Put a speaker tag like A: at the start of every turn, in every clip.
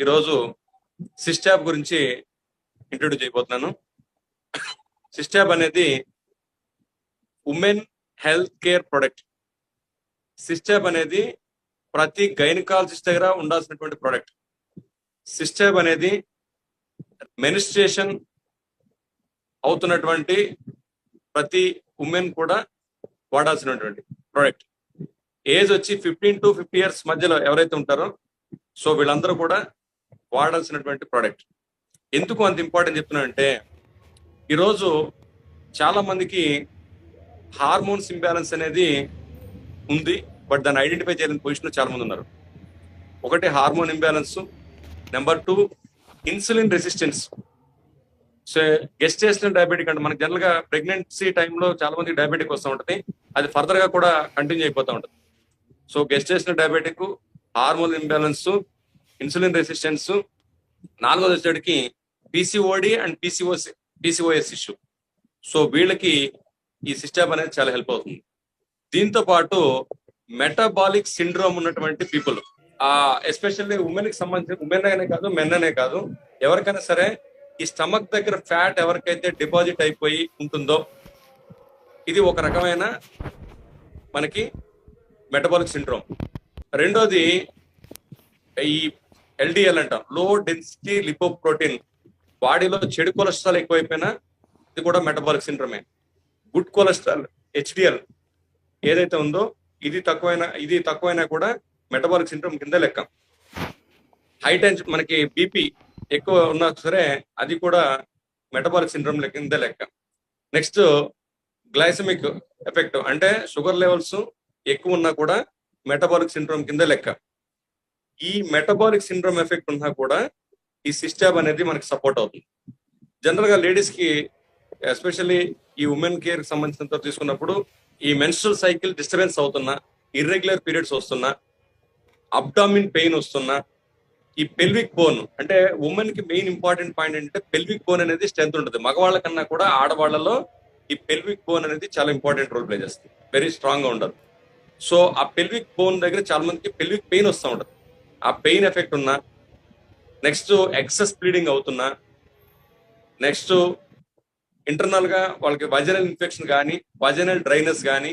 A: ఈరోజు సిస్టాబ్ గురించి ఇంట్రొడ్యూస్ చేయబోతున్నాను. సిస్టాబ్ అనేది ఉమెన్ హెల్త్ కేర్ ప్రొడక్ట్. సిస్టాబ్ అనేది ప్రతి గైనకాలజిస్ట్ దగ్గర ఉండాల్సినటువంటి ప్రొడక్ట్. సిస్టాబ్ అనేది మెనిస్ట్రేషన్ అవుతున్నటువంటి ప్రతి ఉమెన్ కూడా వాడాల్సినటువంటి ప్రొడక్ట్. ఏజ్ వచ్చి 15 to 50 years మధ్యలో ఎవరైతే ఉంటారో సో వీళ్ళందరూ కూడా వాడాల్సినటువంటి ప్రోడక్ట్. ఎందుకు అంత ఇంపార్టెంట్ చెప్తున్నానంటే ఈరోజు చాలా మందికి హార్మోన్స్ ఇంబ్యాలెన్స్ అనేది ఉంది, బట్ దాన్ని ఐడెంటిఫై చేయలేని పొజిషన్ చాలా మంది ఉన్నారు. ఒకటి hormone imbalance, number 2 insulin resistance. So gestational diabetic అంటే మనకి జనరల్ గా ప్రెగ్నెన్సీ టైంలో చాలా మందికి డయాబెటిక్ వస్తూ ఉంటుంది, అది ఫర్దర్ గా కూడా కంటిన్యూ అయిపోతూ ఉంటుంది. So gestational diabetic, hormone imbalance, insulin resistance, నాలుగోది వచ్చేటికి PCOD and PCOS issue. So వీళ్ళకి ఈ సిస్టాబ్ అనేది చాలా హెల్ప్ అవుతుంది. దీంతో పాటు మెటబాలిక్ సిండ్రోమ్ ఉన్నటువంటి పీపుల్, ఎస్పెషల్లీ ఉమెన్ కి సంబంధించిన ఉమెన్ అనే కాదు, మెన్ అనే కాదు, ఎవరికైనా సరే ఈ స్టమక్ దగ్గర ఫ్యాట్ ఎవరికైతే డిపాజిట్ అయిపోయి ఉంటుందో ఇది ఒక రకమైన మనకి మెటబాలిక్ సిండ్రోమ్. రెండోది ఈ ఎల్డిఎల్ అంటాం, లో డెన్సిటీ లిపోప్రోటీన్. బాడీలో చెడు కొలెస్ట్రాల్ ఎక్కువైపోయినా ఇది కూడా మెటబాలిక్ సిండ్రోమే. గుడ్ కొలెస్ట్రాల్ హెచ్డిఎల్ ఏదైతే ఉందో ఇది తక్కువైనా కూడా మెటబాలిక్ సిండ్రోమ్ కింద లెక్క. హై టెన్షన్ మనకి బీపీ ఎక్కువ ఉన్నా సరే అది కూడా మెటబాలిక్ సిండ్రోమ్ కింద లెక్క. నెక్స్ట్ గ్లైసమిక్ ఎఫెక్ట్ అంటే షుగర్ లెవెల్స్ ఎక్కువ ఉన్నా కూడా మెటబాలిక్ సిండ్రోమ్ కింద లెక్క. ఈ మెటబాలిక్ సిండ్రోమ్ ఎఫెక్ట్ ఉన్నా కూడా ఈ సిస్టాబ్ అనేది మనకి సపోర్ట్ అవుతుంది. జనరల్ గా లేడీస్ కి ఎస్పెషల్లీ ఈ ఉమెన్ కేర్ కి సంబంధించినంత తీసుకున్నప్పుడు ఈ మెన్స్ట్రల్ సైకిల్ డిస్టర్బెన్స్ అవుతున్నా, ఇర్రెగ్యులర్ పీరియడ్స్ వస్తున్నా, అబ్డామిన్ పెయిన్ వస్తున్నా, ఈ పెల్విక్ బోన్ అంటే ఉమెన్ కి మెయిన్ ఇంపార్టెంట్ పాయింట్ ఏంటంటే పెల్విక్ బోన్ అనేది స్ట్రెంత్ ఉంటుంది. మగవాళ్ళ కన్నా కూడా ఆడవాళ్లలో ఈ పెల్విక్ బోన్ అనేది చాలా ఇంపార్టెంట్ రోల్ ప్లే చేస్తుంది, వెరీ స్ట్రాంగ్ గా ఉండదు. సో ఆ పెల్విక్ బోన్ దగ్గర చాలా మందికి పెల్విక్ పెయిన్ వస్తూ ఉంటుంది. ఆ పెయిన్ ఎఫెక్ట్ ఉన్నా, నెక్స్ట్ ఎక్సెస్ బ్లీడింగ్ అవుతున్నా, నెక్స్ట్ ఇంటర్నల్ గా వాళ్ళకి వజనల్ ఇన్ఫెక్షన్ కానీ, వజనల్ డ్రైనెస్ కానీ,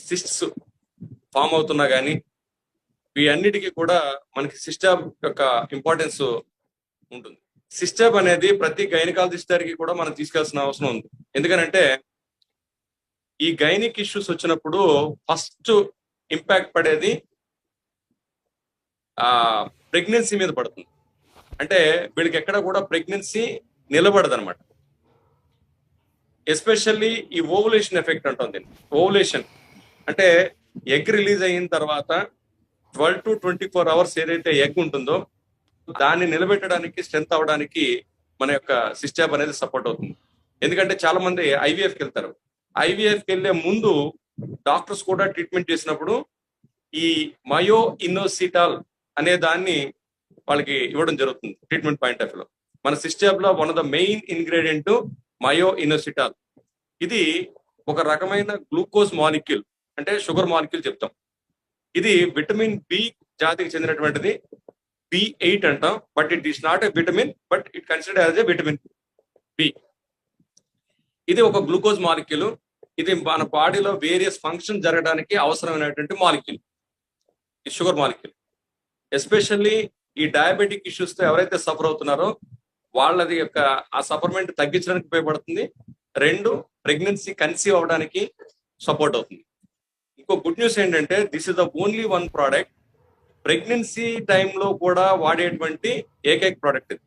A: సిస్ట్స్ ఫామ్ అవుతున్నా కానీ, వీటన్నిటికీ కూడా మనకి సిస్టాబ్ యొక్క ఇంపార్టెన్స్ ఉంటుంది. సిస్టాబ్ అనేది ప్రతి గైనకాలజిస్ట్ దగ్గరికి కూడా మనం తీసుకెళ్లాల్సిన అవసరం ఉంది. ఎందుకనంటే ఈ గైనిక్ ఇష్యూస్ వచ్చినప్పుడు ఫస్ట్ ఇంపాక్ట్ పడేది ప్రెగ్నెన్సీ మీద పడుతుంది. అంటే వీళ్ళకి ఎక్కడ కూడా ప్రెగ్నెన్సీ నిలబడదు అనమాట. ఎస్పెషల్లీ ఈ ఓవులేషన్ ఎఫెక్ట్ అంటుంది. ఓవులేషన్ అంటే ఎగ్ రిలీజ్ అయిన తర్వాత 12 to 24 hours ఏదైతే ఎగ్ ఉంటుందో దాన్ని నిలబెట్టడానికి, స్ట్రెంత్ అవడానికి మన యొక్క సిస్టాబ్ అనేది సపోర్ట్ అవుతుంది. ఎందుకంటే చాలా మంది ఐవీఎఫ్కి వెళ్తారు. ఐవీఎఫ్కి వెళ్లే ముందు డాక్టర్స్ కూడా ట్రీట్మెంట్ చేసినప్పుడు ఈ మయో ఇన్నోసిటాల్ అనే దాన్ని వాళ్ళకి ఇవ్వడం జరుగుతుంది ట్రీట్మెంట్ పాయింట్ ఆఫ్ వ్యూలో. మన సిస్టాబ్ లో one of the main ingredient myo inositol. ఇది ఒక రకమైన గ్లూకోజ్ మాలిక్యూల్, అంటే షుగర్ మాలిక్యూల్ చెప్తాం. ఇది విటమిన్ బి జాతికి చెందినటువంటిది, B8 అంటాం. But it is not a vitamin, but it consider as a vitamin B. ఇది ఒక గ్లూకోజ్ మాలిక్యూల్. ఇది మన బాడీలో వేరియస్ ఫంక్షన్ జరగడానికి అవసరమైనటువంటి మాలిక్యూల్, ఈ షుగర్ మాలిక్యూల్. ఎస్పెషల్లీ ఈ డయాబెటిక్ ఇష్యూస్ తో ఎవరైతే సఫర్ అవుతున్నారో వాళ్ళది యొక్క ఆ సఫర్మెంట్ తగ్గించడానికి ఉపయోగపడుతుంది. 2 ప్రెగ్నెన్సీ కన్సీవ్ అవడానికి సపోర్ట్ అవుతుంది. ఇంకో గుడ్ న్యూస్ ఏంటంటే this is the only one product pregnancy టైంలో కూడా వాడేటువంటి ఏకైక ప్రోడక్ట్ ఇది.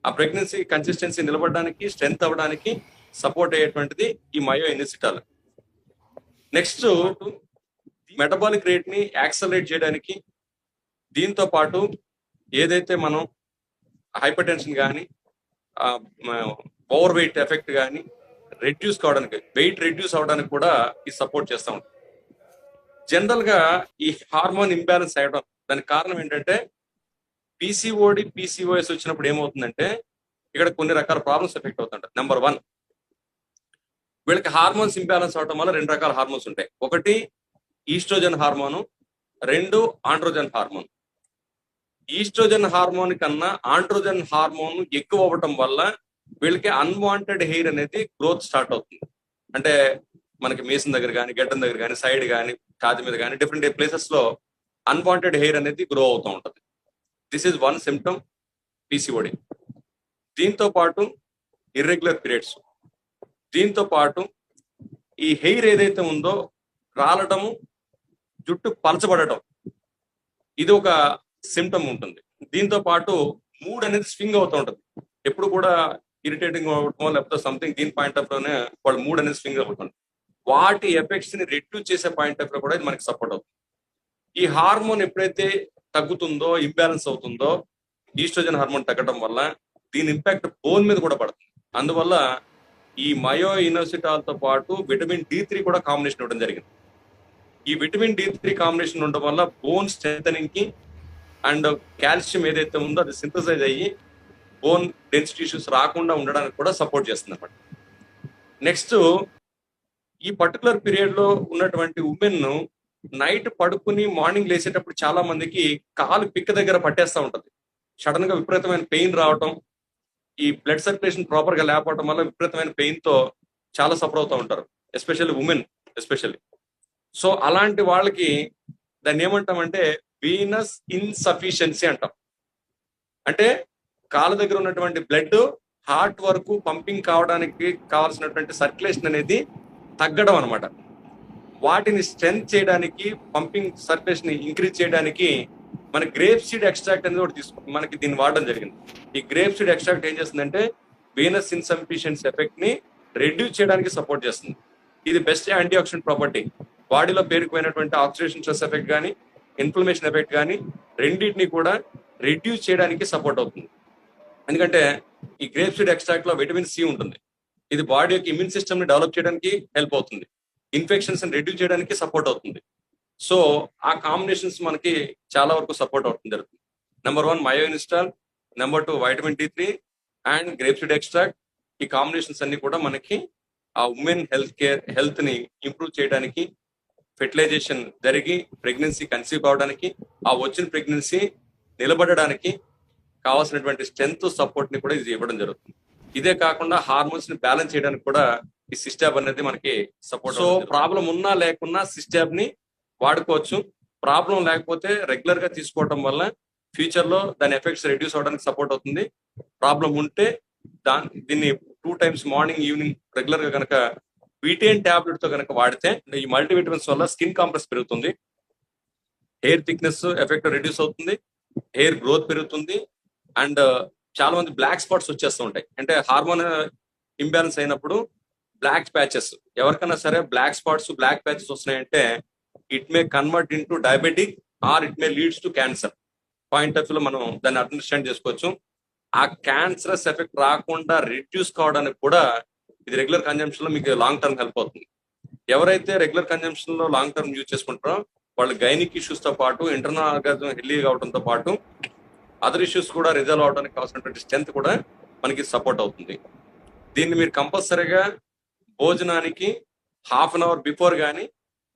A: ఆ ప్రెగ్నెన్సీ కన్సిస్టెన్సీ నిలబడడానికి, స్ట్రెంత్ అవ్వడానికి సపోర్ట్ అయ్యేటువంటిది ఈ మయో ఇన్నోసిటాల్. నెక్స్ట్ మెటబాలిక్ రేట్ ని యాక్సలరేట్ చేయడానికి, దీంతో పాటు ఏదైతే మనం హైపర్ టెన్షన్ కానీ, ఓవర్ వెయిట్ ఎఫెక్ట్ కానీ రెడ్యూస్ కావడానికి, వెయిట్ రెడ్యూస్ అవడానికి కూడా ఇది సపోర్ట్ చేస్తూ ఉంటుంది. జనరల్ గా ఈ హార్మోన్ ఇంబ్యాలెన్స్ అయ్యడం దానికి కారణం ఏంటంటే పీసీఓడి, పీసీఓఎస్ వచ్చినప్పుడు ఏమవుతుందంటే ఇక్కడ కొన్ని రకాల ప్రాబ్లమ్స్ ఎఫెక్ట్ అవుతుంటాయి. నెంబర్ 1, వీళ్ళకి హార్మోన్స్ ఇంబ్యాలెన్స్ అవడం వల్ల 2 రకాల హార్మోన్స్ ఉంటాయి. ఒకటి estrogen hormone, 2 androgen hormone. Estrogen hormone కన్నా ఆండ్రోజన్ హార్మోన్ ఎక్కువ అవ్వటం వల్ల వీళ్ళకి అన్వాంటెడ్ హెయిర్ అనేది గ్రోత్ స్టార్ట్ అవుతుంది. అంటే మనకి మీసం దగ్గర కానీ, గడ్డం దగ్గర కానీ, సైడ్ కానీ, ఛాతి మీద కానీ డిఫరెంట్ ప్లేసెస్ లో అన్వాంటెడ్ హెయిర్ అనేది గ్రో అవుతూ ఉంటుంది. This is one symptom PCOD. దీంతో పాటు ఇర్రెగ్యులర్ పీరియడ్స్, దీంతో పాటు ఈ హెయిర్ ఏదైతే ఉందో రాలటము, జుట్టు పలచబడటం, ఇది ఒక సిమ్టమ్ ఉంటుంది. దీంతో పాటు మూడ్ అనేది స్వింగ్ అవుతూ ఉంటుంది. ఎప్పుడు కూడా ఇరిటేటింగ్ అవ్వటం లేకపోతే సంథింగ్, దీని పాయింట్ ఆఫ్ లోనే వాళ్ళ మూడ్ అనేది స్వింగ్ అవుతుంది. వాటి ఎఫెక్ట్స్ ని రెడ్యూస్ చేసే పాయింట్ ఆఫ్ లో కూడా ఇది మనకి సపోర్ట్ అవుతుంది. ఈ హార్మోన్ ఎప్పుడైతే తగ్గుతుందో, ఇంబ్యాలెన్స్ అవుతుందో, ఈస్ట్రోజన్ హార్మోన్ తగ్గడం వల్ల దీని ఇంపాక్ట్ బోన్ మీద కూడా పడుతుంది. అందువల్ల ఈ మయో ఇనోసిటాల్ తో పాటు విటమిన్ D3 కూడా కాంబినేషన్ ఇవ్వడం జరిగింది. ఈ విటమిన్ D3 కాంబినేషన్ ఉండడం వల్ల బోన్ స్ట్రెంథనింగ్ కి అండ్ కాల్షియం ఏదైతే ఉందో అది సింథసైజ్ అయ్యి బోన్ డెన్సిటీ ఇష్యూస్ రాకుండా ఉండడానికి కూడా సపోర్ట్ చేస్తుంది అన్నమాట. నెక్స్ట్, ఈ పర్టికులర్ పీరియడ్ లో ఉన్నటువంటి ఉమెన్ నైట్ పడుకుని మార్నింగ్ లేచేటప్పుడు చాలా మందికి కాలు పిక్క దగ్గర పట్టేస్తూ ఉంటది. సడన్ గా విపరీతమైన పెయిన్ రావటం, ఈ బ్లడ్ సర్క్యులేషన్ ప్రాపర్ గా లేకపోవడం వల్ల విపరీతమైన పెయిన్ తో చాలా సఫర్ అవుతూ ఉంటారు, ఎస్పెషల్లీ ఉమెన్ ఎస్పెషల్లీ. సో అలాంటి వాళ్ళకి దాన్ని ఏమంటామంటే వీనస్ ఇన్సఫిషియన్సీ అంటాం. అంటే కాళ్ళ దగ్గర ఉన్నటువంటి బ్లడ్ హార్ట్ వరకు పంపింగ్ కావడానికి కావాల్సినటువంటి సర్క్యులేషన్ అనేది తగ్గడం అనమాట. వాటిని స్ట్రెంత్ చేయడానికి, పంపింగ్ సర్క్యులేషన్ ఇంక్రీజ్ చేయడానికి మన గ్రేప్ సీడ్ ఎక్స్ట్రాక్ట్ అనేది ఒకటి మనకి దీన్ని వాడడం జరిగింది. ఈ గ్రేప్ సీడ్ ఎక్స్ట్రాక్ట్ ఏం చేస్తుందంటే వీనస్ ఇన్సఫిషియన్సీ ఎఫెక్ట్ ని రెడ్యూస్ చేయడానికి సపోర్ట్ చేస్తుంది. ఇది బెస్ట్ యాంటీ ఆక్సిడెంట్ ప్రాపర్టీ. బాడీలో పేరుకుపోయినటువంటి ఆక్సిడేషన్ స్ట్రెస్ ఎఫెక్ట్ కానీ, ఇన్ఫ్లమేషన్ ఎఫెక్ట్ కానీ రెండింటిని కూడా రెడ్యూస్ చేయడానికి సపోర్ట్ అవుతుంది. ఎందుకంటే ఈ గ్రేప్ సీడ్ ఎక్స్ట్రాక్ట్ లో విటమిన్ సి ఉంటుంది. ఇది బాడీ యొక్క ఇమ్యూన్ సిస్టమ్ ని డెవలప్ చేయడానికి హెల్ప్ అవుతుంది, ఇన్ఫెక్షన్స్ ని రెడ్యూస్ చేయడానికి సపోర్ట్ అవుతుంది. సో ఆ కాంబినేషన్స్ మనకి చాలా వరకు సపోర్ట్ అవుతుంది జరుగుతుంది. Number 1 myo install, number 2 vitamin D3 and grape seed extract. ఈ కాంబినేషన్స్ అన్ని కూడా మనకి ఆ ఉమెన్ హెల్త్ ని ఇంప్రూవ్ చేయడానికి, ఫెర్టిలైజేషన్ జరిగి ప్రెగ్నెన్సీ కన్సీవ్ అవడానికి, ఆ వచ్చిన ప్రెగ్నెన్సీ నిలబడడానికి కావాల్సినటువంటి స్ట్రెంత్ సపోర్ట్ ని కూడా ఇది ఇవ్వడం జరుగుతుంది. ఇదే కాకుండా హార్మోన్స్ ని బ్యాలెన్స్ చేయడానికి కూడా ఈ సిస్టాబ్ అనేది మనకి సపోర్ట్. సో ప్రాబ్లం ఉన్నా లేకున్నా సిస్టాబ్ ని వాడుకోవచ్చు. ప్రాబ్లం లేకపోతే రెగ్యులర్ గా తీసుకోవడం వల్ల ఫ్యూచర్ లో దాని ఎఫెక్ట్స్ రెడ్యూస్ అవడానికి సపోర్ట్ అవుతుంది. ప్రాబ్లం ఉంటే దీన్ని 2 times మార్నింగ్ ఈవినింగ్ రెగ్యులర్ గా కనుక బీటేన్ టాబ్లెట్ తో కనుక వాడితే ఈ మల్టీవిటమిన్స్ వల్ల స్కిన్ కాంప్లెక్స్ పెరుగుతుంది, హెయిర్ థిక్నెస్ ఎఫెక్ట్ రెడ్యూస్ అవుతుంది, హెయిర్ గ్రోత్ పెరుగుతుంది, అండ్ చాలా మంది బ్లాక్ స్పాట్స్ వచ్చేస్తూ ఉంటాయి. అంటే హార్మోన్ ఇంబ్యాలెన్స్ అయినప్పుడు బ్లాక్ ప్యాచెస్, ఎవరికైనా సరే బ్లాక్ స్పాట్స్, బ్లాక్ ప్యాచెస్ వస్తున్నాయంటే it may convert into diabetic or it may leads to cancer point of వ్యూలో మనం దాన్ని అండర్స్టాండ్ చేసుకోవచ్చు. ఆ క్యాన్సరస్ ఎఫెక్ట్ రాకుండా రిడ్యూస్ కావడానికి కూడా ఇది రెగ్యులర్ కన్జంప్షన్ లో మీకు లాంగ్ టర్మ్ హెల్ప్ అవుతుంది. ఎవరైతే రెగ్యులర్ కన్జంప్షన్ లో లాంగ్ టర్మ్ యూజ్ చేసుకుంటారో వాళ్ళు గైనిక్ ఇష్యూస్ తో పాటు ఇంటర్నల్ ఆర్గాజం హెల్దీ అవడంతో పాటు అదర్ ఇష్యూస్ కూడా రిజాల్వ్ అవడానికి కావాల్సినటువంటి స్ట్రెంత్ కూడా మనకి సపోర్ట్ అవుతుంది. దీన్ని మీరు కంపల్సరీగా భోజనానికి 1/2 hour బిఫోర్ కానీ,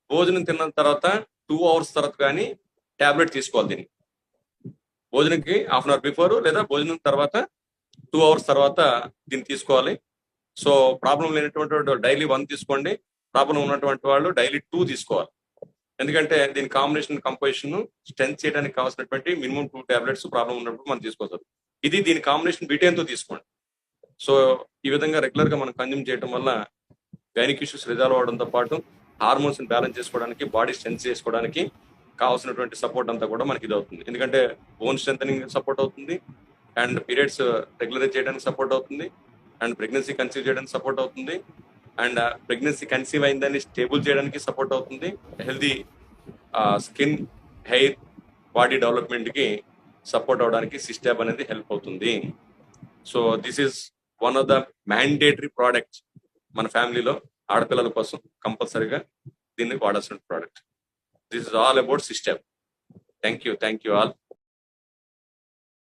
A: భోజనం తిన్న తర్వాత 2 hours తర్వాత కానీ టాబ్లెట్ తీసుకోవాలి. దీన్ని భోజనంకి 1/2 hour బిఫోర్ లేదా భోజనం తర్వాత 2 hours తర్వాత దీన్ని తీసుకోవాలి. సో ప్రాబ్లం లేనటువంటి వాళ్ళు డైలీ 1 తీసుకోండి, ప్రాబ్లం ఉన్నటువంటి వాళ్ళు డైలీ 2 తీసుకోవాలి. ఎందుకంటే దీని కాంబినేషన్ కంపోజిషన్ స్ట్రెంత్ చేయడానికి కావాల్సినటువంటి మినిమం 2 టాబ్లెట్స్ ప్రాబ్లం ఉన్నప్పుడు మనం తీసుకోవచ్చు. ఇది దీని కాంబినేషన్ బీటేన్ తో తీసుకోండి. సో ఈ విధంగా రెగ్యులర్ గా మనం కన్జ్యూమ్ చేయడం వల్ల గైనిక్ ఇష్యూస్ రిజాల్వ్ అవడంతో పాటు హార్మోన్స్ ని బ్యాలెన్స్ చేసుకోవడానికి, బాడీ స్ట్రెంత్ చేసుకోవడానికి కావాల్సినటువంటి సపోర్ట్ అంతా కూడా మనకి ఇది అవుతుంది. ఎందుకంటే బోన్ స్ట్రెంథనింగ్ సపోర్ట్ అవుతుంది, అండ్ పీరియడ్స్ రెగ్యులరైజ్ చేయడానికి సపోర్ట్ అవుతుంది, అండ్ ప్రెగ్నెన్సీ కన్సీవ్ చేయడానికి సపోర్ట్ అవుతుంది, అండ్ ప్రెగ్నెన్సీ కన్సీవ్ అయిందని స్టేబుల్ చేయడానికి సపోర్ట్ అవుతుంది. Healthy skin, hair, body development కి సపోర్ట్ అవడానికి సిస్టాబ్ అనేది హెల్ప్ అవుతుంది. So this is one of the mandatory products మన ఫ్యామిలీలో ఆడపిల్లల కోసం కంపల్సరీగా దీన్ని వాడాల్సిన product. This is all about సిస్టాబ్. Thank you all.